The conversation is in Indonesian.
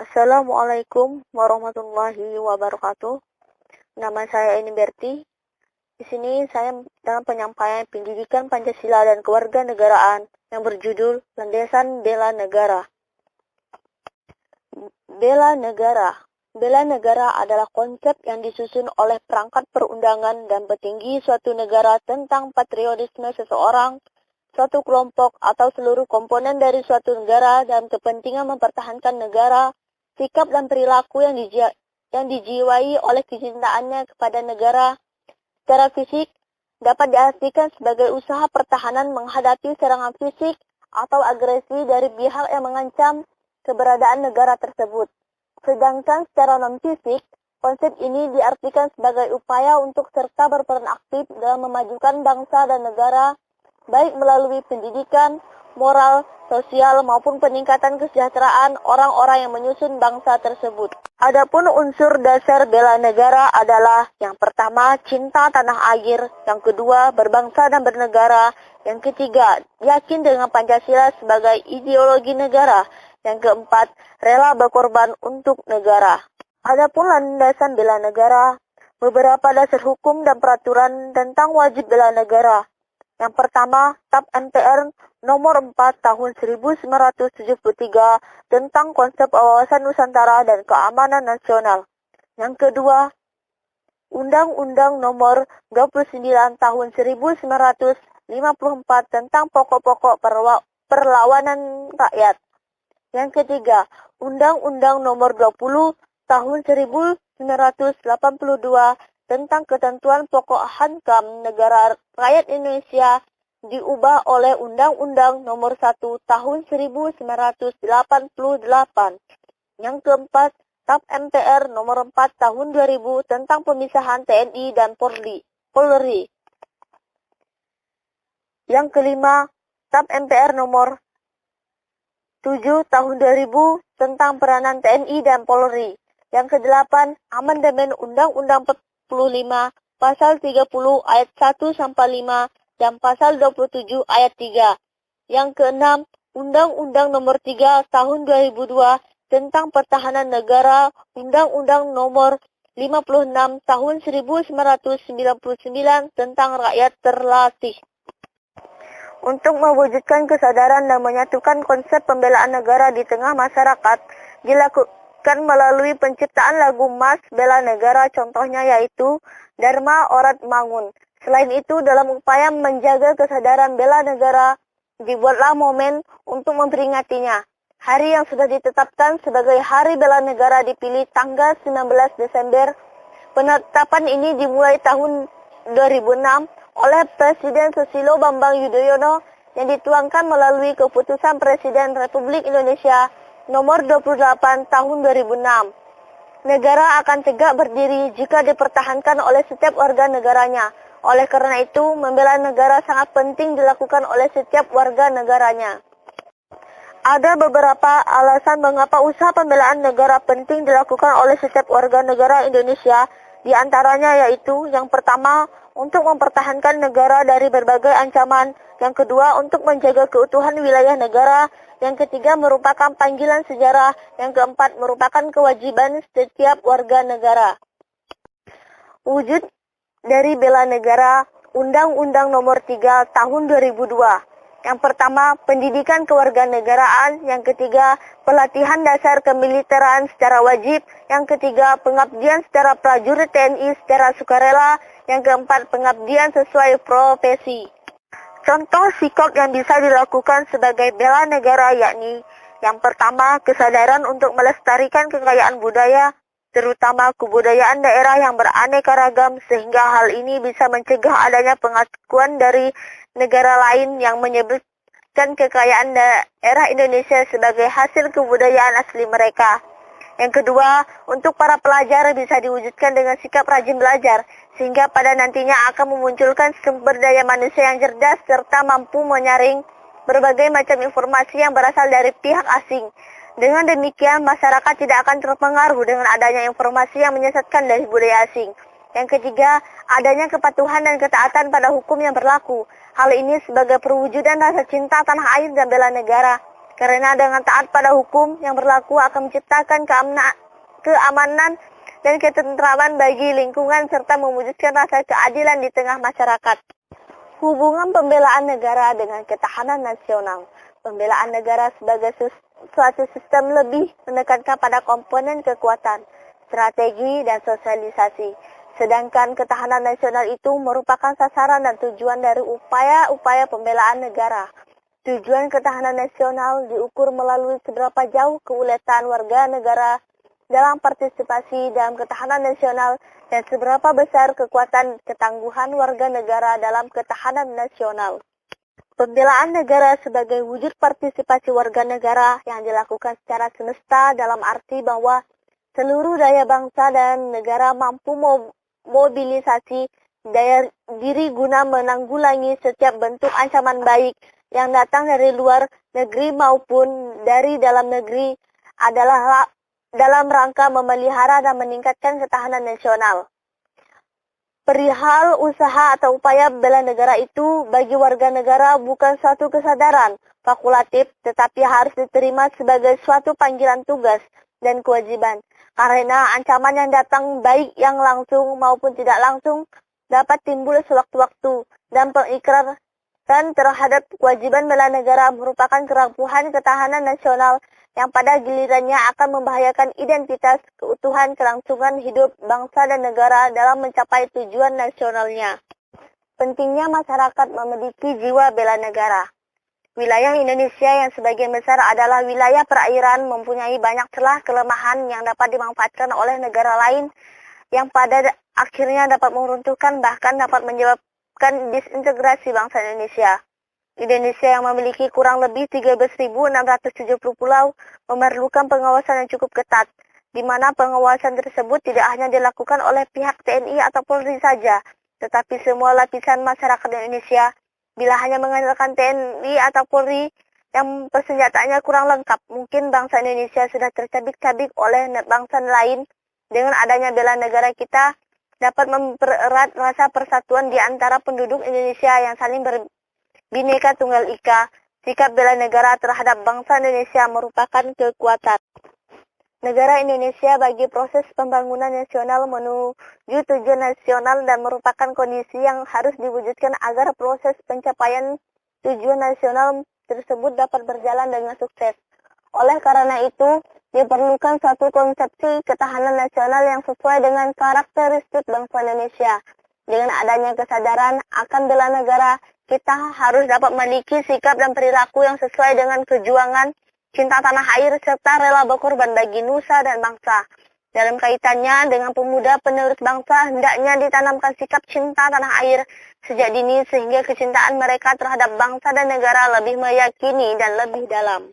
Assalamualaikum warahmatullahi wabarakatuh. Nama saya Eni Berti. Di sini saya dalam penyampaian pendidikan Pancasila dan Kewarganegaraan yang berjudul Landasan Bela Negara. Bela negara. Bela negara adalah konsep yang disusun oleh perangkat perundangan dan petinggi suatu negara tentang patriotisme seseorang, suatu kelompok atau seluruh komponen dari suatu negara dan kepentingan mempertahankan negara, sikap dan perilaku yang dijiwai oleh kecintaannya kepada negara. Secara fisik, dapat diartikan sebagai usaha pertahanan menghadapi serangan fisik atau agresi dari pihak yang mengancam keberadaan negara tersebut. Sedangkan secara non-fisik, konsep ini diartikan sebagai upaya untuk serta berperan aktif dalam memajukan bangsa dan negara, baik melalui pendidikan, moral, sosial, maupun peningkatan kesejahteraan orang-orang yang menyusun bangsa tersebut. Adapun unsur dasar bela negara adalah yang pertama, cinta tanah air, yang kedua, berbangsa dan bernegara, yang ketiga, yakin dengan Pancasila sebagai ideologi negara, yang keempat, rela berkorban untuk negara. Adapun landasan bela negara, beberapa dasar hukum dan peraturan tentang wajib bela negara. Yang pertama, TAP MPR nomor 4 tahun 1973 tentang konsep wawasan Nusantara dan keamanan nasional. Yang kedua, Undang-Undang nomor 29 tahun 1954 tentang pokok-pokok perlawanan rakyat. Yang ketiga, Undang-Undang nomor 20 tahun 1982 tentang ketentuan pokok HANKAM Negara Rakyat Indonesia diubah oleh Undang-Undang nomor 1 tahun 1988. Yang keempat, TAP MPR nomor 4 tahun 2000 tentang pemisahan TNI dan Polri. Yang kelima, TAP MPR nomor 7 tahun 2000 tentang peranan TNI dan Polri. Yang kedelapan, amandemen Undang-Undang 45 pasal 30 ayat 1 sampai 5 dan pasal 27 ayat 3. Yang keenam, Undang-Undang nomor 3 tahun 2002 tentang pertahanan negara, Undang-Undang nomor 56 tahun 1999 tentang rakyat terlatih. Untuk mewujudkan kesadaran dan menyatukan konsep pembelaan negara di tengah masyarakat, dilakukan melalui penciptaan lagu Mas Bela Negara, contohnya yaitu Dharma Orat Mangun. Selain itu, dalam upaya menjaga kesadaran bela negara, dibuatlah momen untuk memperingatinya. Hari yang sudah ditetapkan sebagai Hari Bela Negara dipilih tanggal 19 Desember. Penetapan ini dimulai tahun 2006 oleh Presiden Susilo Bambang Yudhoyono yang dituangkan melalui Keputusan Presiden Republik Indonesia nomor 28 tahun 2006. Negara akan tegak berdiri jika dipertahankan oleh setiap warga negaranya. Oleh karena itu, membela negara sangat penting dilakukan oleh setiap warga negaranya. Ada beberapa alasan mengapa usaha pembelaan negara penting dilakukan oleh setiap warga negara Indonesia. Di antaranya yaitu, yang pertama, untuk mempertahankan negara dari berbagai ancaman. Yang kedua, untuk menjaga keutuhan wilayah negara. Yang ketiga, merupakan panggilan sejarah. Yang keempat, merupakan kewajiban setiap warga negara. Wujud dari bela negara, Undang-Undang nomor 3 tahun 2002. Yang pertama, pendidikan kewarganegaraan. Yang ketiga, pelatihan dasar kemiliteran secara wajib. Yang ketiga, pengabdian secara prajurit TNI secara sukarela. Yang keempat, pengabdian sesuai profesi. Contoh sikap yang bisa dilakukan sebagai bela negara yakni yang pertama, kesadaran untuk melestarikan kekayaan budaya, terutama kebudayaan daerah yang beraneka ragam, sehingga hal ini bisa mencegah adanya pengakuan dari negara lain yang menyebutkan kekayaan daerah Indonesia sebagai hasil kebudayaan asli mereka. Yang kedua, untuk para pelajar bisa diwujudkan dengan sikap rajin belajar, sehingga pada nantinya akan memunculkan sumber daya manusia yang cerdas serta mampu menyaring berbagai macam informasi yang berasal dari pihak asing. Dengan demikian, masyarakat tidak akan terpengaruh dengan adanya informasi yang menyesatkan dari budaya asing. Yang ketiga, adanya kepatuhan dan ketaatan pada hukum yang berlaku. Hal ini sebagai perwujudan rasa cinta tanah air dan bela negara. Karena dengan taat pada hukum yang berlaku akan menciptakan keamanan dan ketentraman bagi lingkungan serta mewujudkan rasa keadilan di tengah masyarakat. Hubungan pembelaan negara dengan ketahanan nasional. Pembelaan negara sebagai suatu sistem lebih menekankan pada komponen kekuatan, strategi, dan sosialisasi. Sedangkan ketahanan nasional itu merupakan sasaran dan tujuan dari upaya-upaya pembelaan negara. Tujuan ketahanan nasional diukur melalui seberapa jauh keuletan warga negara dalam partisipasi dalam ketahanan nasional dan seberapa besar kekuatan ketangguhan warga negara dalam ketahanan nasional. Pembelaan negara sebagai wujud partisipasi warga negara yang dilakukan secara semesta dalam arti bahwa seluruh daya bangsa dan negara mampu mobilisasi daya diri guna menanggulangi setiap bentuk ancaman baik yang datang dari luar negeri maupun dari dalam negeri adalah dalam rangka memelihara dan meningkatkan ketahanan nasional. Perihal usaha atau upaya bela negara itu bagi warga negara bukan suatu kesadaran fakultatif, tetapi harus diterima sebagai suatu panggilan tugas dan kewajiban. Karena ancaman yang datang baik yang langsung maupun tidak langsung dapat timbul sewaktu-waktu dan pengikrar dan terhadap kewajiban bela negara merupakan kerampuhan ketahanan nasional yang pada gilirannya akan membahayakan identitas, keutuhan, kelangsungan hidup bangsa dan negara dalam mencapai tujuan nasionalnya. Pentingnya masyarakat memiliki jiwa bela negara. Wilayah Indonesia yang sebagian besar adalah wilayah perairan mempunyai banyak celah kelemahan yang dapat dimanfaatkan oleh negara lain yang pada akhirnya dapat meruntuhkan bahkan dapat menyebabkan disintegrasi bangsa Indonesia. Indonesia yang memiliki kurang lebih 13.670 pulau memerlukan pengawasan yang cukup ketat, di mana pengawasan tersebut tidak hanya dilakukan oleh pihak TNI atau Polri saja, tetapi semua lapisan masyarakat Indonesia. Bila hanya mengandalkan TNI atau Polri yang persenjataannya kurang lengkap, mungkin bangsa Indonesia sudah tercabik-cabik oleh bangsa lain. Dengan adanya bela negara kita dapat mempererat rasa persatuan di antara penduduk Indonesia yang saling berbineka tunggal ika. Sikap bela negara terhadap bangsa Indonesia merupakan kekuatan negara Indonesia bagi proses pembangunan nasional menuju tujuan nasional dan merupakan kondisi yang harus diwujudkan agar proses pencapaian tujuan nasional tersebut dapat berjalan dengan sukses. Oleh karena itu, diperlukan suatu konsepsi ketahanan nasional yang sesuai dengan karakteristik bangsa Indonesia. Dengan adanya kesadaran akan bela negara, kita harus dapat memiliki sikap dan perilaku yang sesuai dengan perjuangan cinta tanah air serta rela berkorban bagi nusa dan bangsa. Dalam kaitannya dengan pemuda penerus bangsa, hendaknya ditanamkan sikap cinta tanah air sejak dini sehingga kecintaan mereka terhadap bangsa dan negara lebih meyakini dan lebih dalam.